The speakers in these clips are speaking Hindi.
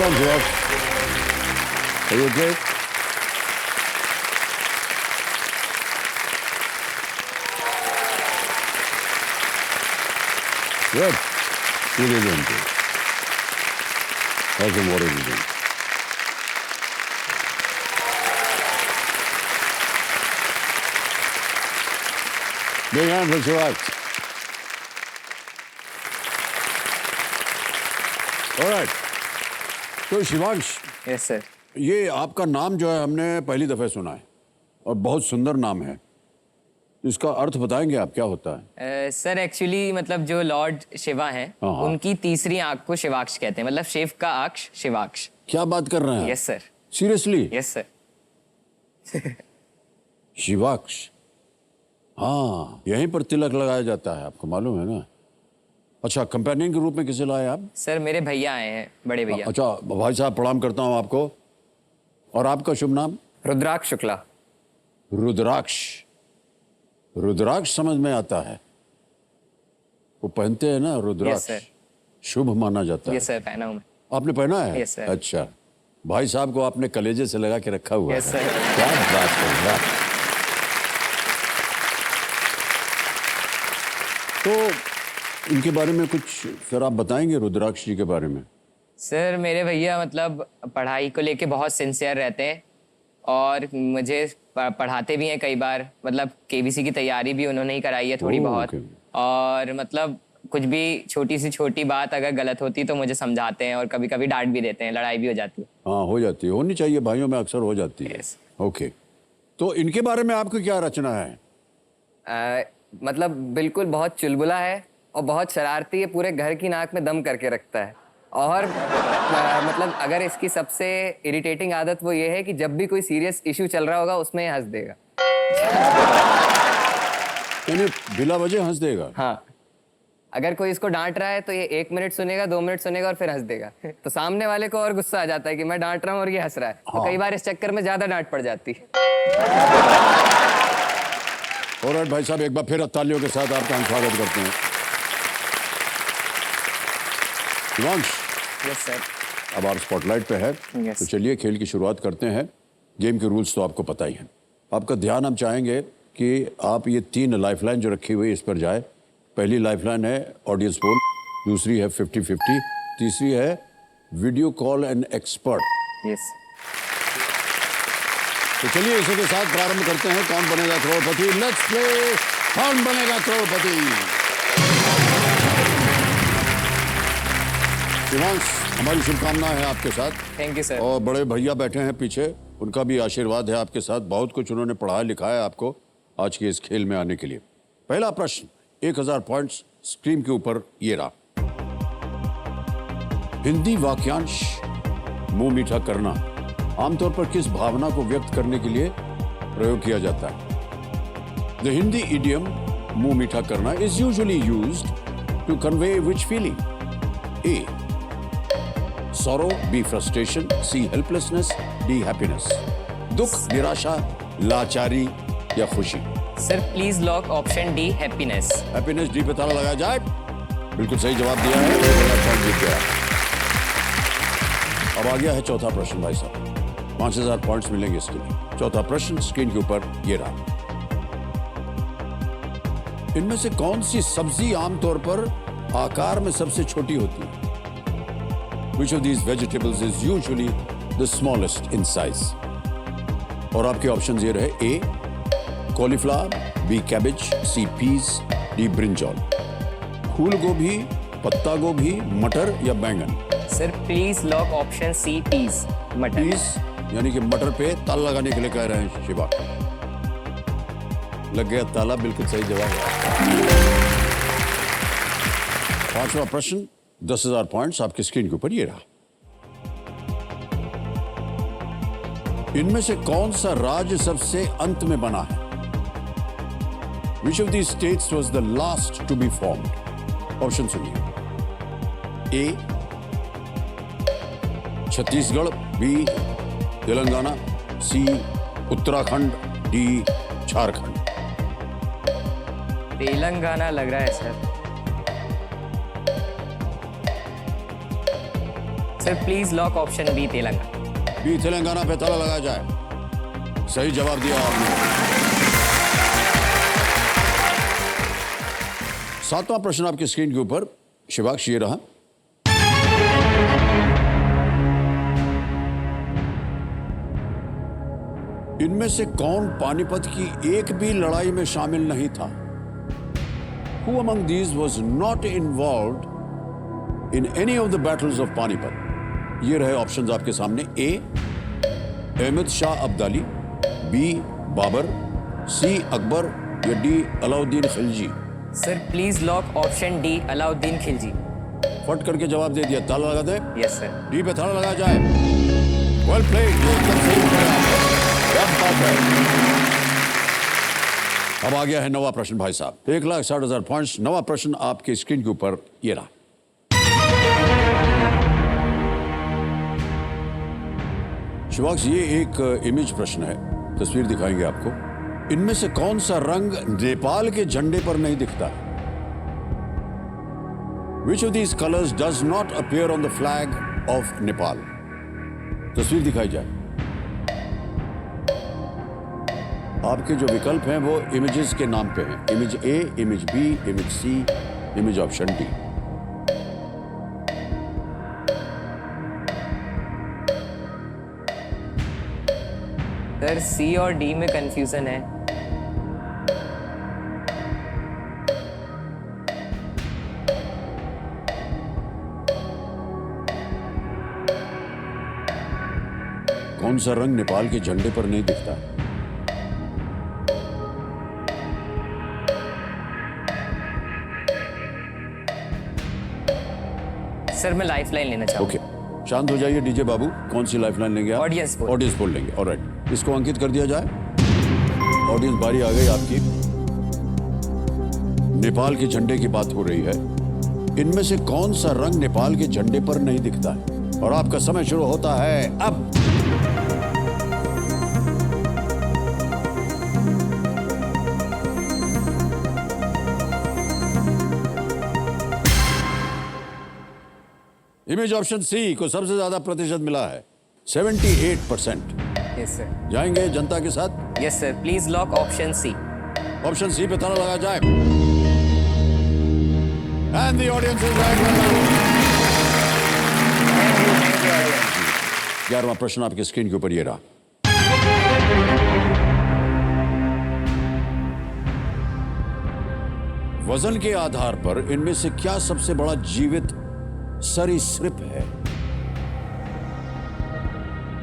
on, George. Are you okay? Good. You did doing good. How's the water doing? Big hand for Shivansh. All right. तो शिवांश, यस सर। ये आपका नाम जो है हमने पहली दफे सुना है और बहुत सुंदर नाम है। इसका अर्थ बताएंगे आप, क्या होता है? सर एक्चुअली मतलब जो लॉर्ड शिवा हैं हाँ। उनकी तीसरी आंख को शिवाक्ष कहते हैं, मतलब शिव का अक्ष शिवाक्ष। क्या बात कर रहे हैं? Yes sir. Seriously? Yes sir. Shivaksh, हाँ, यहीं पर तिलक लगाया जाता है, आपको मालूम है ना? अच्छा, कंपेनियन के रूप में किसे लाए आप? सर मेरे भैया आए हैं, बड़े भैया। अच्छा भाई साहब, प्रणाम करता हूँ आपको। और आपका शुभ नाम? रुद्राक्ष शुक्ला। रुद्राक्ष। रुद्राक्ष समझ में आता है, वो पहनते हैं ना रुद्राक्ष। Yes, शुभ माना जाता है। यस सर, पहना हूं मैं। आपने पहना है? Yes, sir. अच्छा, भाई साहब को आपने कलेजे से लगा के रखा हुआ Yes, है। sir. क्या बात है यार। तो इनके बारे में कुछ सर आप बताएंगे, रुद्राक्ष जी के बारे में? सर मेरे भैया मतलब पढ़ाई को लेके बहुत सिंसियर रहते हैं और मुझे पढ़ाते भी हैं कई बार। मतलब केबीसी की तैयारी भी उन्होंने ही कराई है थोड़ी बहुत। okay. और मतलब कुछ भी छोटी सी छोटी बात अगर गलत होती तो मुझे समझाते हैं और कभी कभी डांट भी देते हैं, लड़ाई भी हो जाती है। हाँ, हो जाती है, होनी चाहिए, भाइयों में अक्सर हो जाती है। Yes. ओके, तो इनके बारे में आपको क्या रचना है? मतलब बिल्कुल बहुत चुलबुला है और बहुत शरारती है, पूरे घर की नाक में दम करके रखता है। और मतलब अगर इसकी सबसे इरिटेटिंग आदत वो ये है कि जब भी कोई सीरियस इशू चल रहा होगा उसमें हंस देगा। यानी बिला वजह हंस देगा? हाँ, अगर कोई इसको डांट रहा है तो ये 1 मिनट सुनेगा, 2 मिनट सुनेगा और फिर हंस देगा। तो सामने वाले को और गुस्सा आ जाता है कि मैं डांट रहा हूँ और ये हंस रहा है। हाँ। तो कई बार इस चक्कर में ज्यादा डांट पड़ जाती है। ऑलराइट भाई साहब, एक बार फिर तालियों के साथ आपका हम स्वागत करते हैं। Shivansh, yes sir. अब आप स्पॉटलाइट पे है। Yes. तो चलिए खेल की शुरुआत करते हैं। गेम के रूल्स तो आपको पता ही हैं। आपका ध्यान हम चाहेंगे कि आप ये 3 लाइफलाइन जो रखी हुई है इस पर जाए। पहली लाइफलाइन है ऑडियंस पोल, दूसरी है 50-50, तीसरी है video call and expert. Yes. तो चलिए इसी के साथ प्रारंभ करते हैं। कौन बनेगा करोड़पति? लेट्स प्ले कौन बनेगा करोड़पति। शिवांश, हमारी शुभकामनाएं हैं आपके साथ। Thank you sir. और बड़े भैया बैठे हैं पीछे, उनका भी आशीर्वाद है आपके साथ। बहुत कुछ उन्होंने पढ़ाया लिखाया आपको आज के इस खेल में आने के लिए। पहला प्रश्न, 1000 पॉइंट्स स्क्रीन के ऊपर ये रहा। हिंदी वाक्यांश मुंह मीठा करना आमतौर पर किस भावना को व्यक्त करने के लिए प्रयोग किया जाता है? द हिंदी इडियम मुंह मीठा करना is usually used to convey which feeling? A. Sorrow, B. Frustration, C. Helplessness, D. Happiness. दुख, निराशा, लाचारी या खुशी? Sir please lock option D, happiness. Happiness D पे ताला लगाया जाए। बिल्कुल सही जवाब दिया है, 1000 पॉइंट जीत गया। अब आ गया है चौथा प्रश्न भाई साहब, 5000 पॉइंट्स मिलेंगे इसके लिए। चौथा प्रश्न स्क्रीन के ऊपर ये रहा। इनमें से कौन सी सब्जी आमतौर पर आकार में सबसे छोटी होती है? Which of these vegetables is usually the smallest in size? और आपके ऑप्शंस ये रहे। A. Cauliflower, B. Cabbage, C. Peas, D. Brinjal. फूल गोभी, पत्ता गोभी, मटर या बैंगन? Sir please lock option C, peas, मटर। पीस यानी कि मटर पे ताला लगाने के लिए कह रहे हैं शिवा। लग गया ताला, बिल्कुल सही जवाब। पांचवा प्रश्न, 10,000 पॉइंट्स आपकी स्क्रीन के ऊपर ये रहा। इनमें से कौन सा राज्य सबसे अंत में बना है? Which of these states was the last to be formed? Option सुनिए। A. Chhattisgarh, B. Telangana, C. Uttarakhand, D. Jharkhand. Telangana लग रहा है sir. Sir please lock option B Telangana. B Telangana पे ताला लगाया जाए। सही जवाब दिया आपने। 7वां प्रश्न आपकी स्क्रीन के ऊपर शिवाक्ष ये रहा। इनमें से कौन पानीपत की एक भी लड़ाई में शामिल नहीं था? Who among these was not involved in any of the battles of Panipat? ये रहे ऑप्शंस आपके सामने। ए अहमद शाह अब्दाली, बी बाबर, सी अकबर या D Alauddin Khilji. Sir please lock option D Alauddin Khilji. फट करके जवाब दे दिया। ताला लगा दे। Yes sir. डी पे ताला लगाया जाए। वेल प्लेड, एकदम सही उत्तर है आपका। क्या बात है। अब आ गया है 9वां प्रश्न भाई साहब। 1,60,000 पॉइंट्स। 9वां प्रश्न आपके स्क्रीन के ऊपर ये रहा। शिवाक्ष ये एक इमेज प्रश्न है, तस्वीर दिखाएंगे आपको। इनमें से कौन सा रंग नेपाल के झंडे पर नहीं दिखता? Which of these colors does not appear on the flag of Nepal? तस्वीर दिखाई जाए। आपके जो विकल्प हैं वो इमेजेस के नाम पे हैं। Image A, image B, image C, image option D. Sir सी और डी में कंफ्यूजन है। कौन सा रंग नेपाल के झंडे पर नहीं दिखता? सर मैं लाइफलाइन लेना चाहूँ। ओके, शांत हो जाइए डीजे बाबू। कौन सी लाइफलाइन लेंगे आप? Audience poll. ऑडियंस पोल लेंगे। ऑलराइट, इसको अंकित कर दिया जाए। ऑडियंस बारी आ गई आपकी। नेपाल के झंडे की बात हो रही है। इनमें से कौन सा रंग नेपाल के झंडे पर नहीं दिखता है? और आपका समय शुरू होता है अब। इमेज ऑप्शन सी को सबसे ज्यादा प्रतिशत मिला है, 78%। Yes sir. जाएंगे जनता के साथ। Yes sir, please lock option C. Option C पे ताला लगाया जाए। And the audience is right. 11वां प्रश्न आपके स्क्रीन के ऊपर ये रहा। वजन के आधार पर इनमें से क्या सबसे बड़ा जीवित सरीसृप है?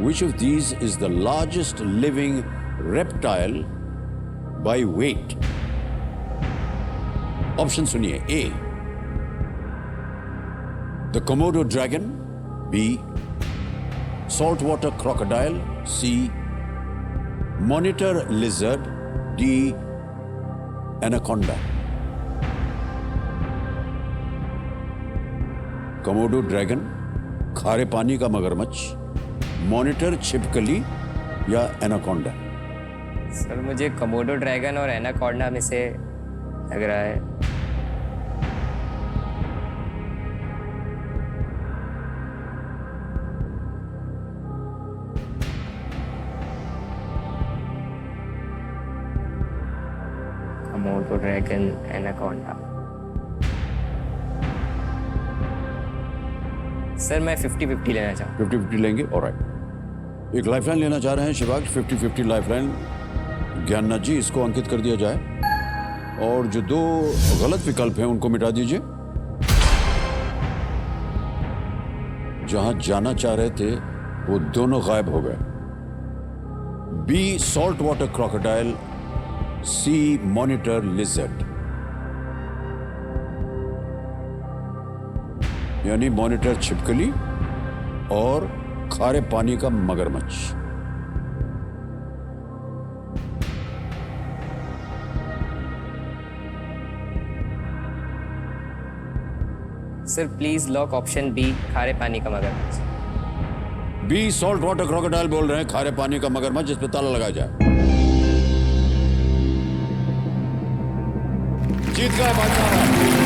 Which of these is the largest living reptile by weight? Option सुनिए। A the Komodo dragon, B salt water crocodile, C monitor lizard, D anaconda. Komodo dragon, खारे पानी का मगरमच्छ, मॉनिटर छिपकली या एनाकोंडा। सर मुझे कोमोडो ड्रैगन और एनाकोंडा में से लग रहा है। Komodo dragon, anaconda. सर मैं 50-50 लेना चाहूँ। 50-50 लेंगे। ऑलराइट, एक लाइफलाइन लेना चाह रहे हैं शिवाक्ष। 50-50 लाइफलाइन। ज्ञाननाथ जी, इसको अंकित कर दिया जाए और जो दो गलत विकल्प हैं उनको मिटा दीजिए। जहां जाना चाह रहे थे वो दोनों गायब हो गए। B salt water crocodile, C monitor lizard. यानी मॉनिटर छिपकली और खारे पानी का मगरमच्छ। Sir please lock option B, खारे पानी का मगरमच्छ। बी सॉल्ट वाटर क्रोकोडाइल बोल रहे हैं, खारे पानी का मगरमच्छ। इस पे ताला लगाया जाए। जीत गए बादशाह।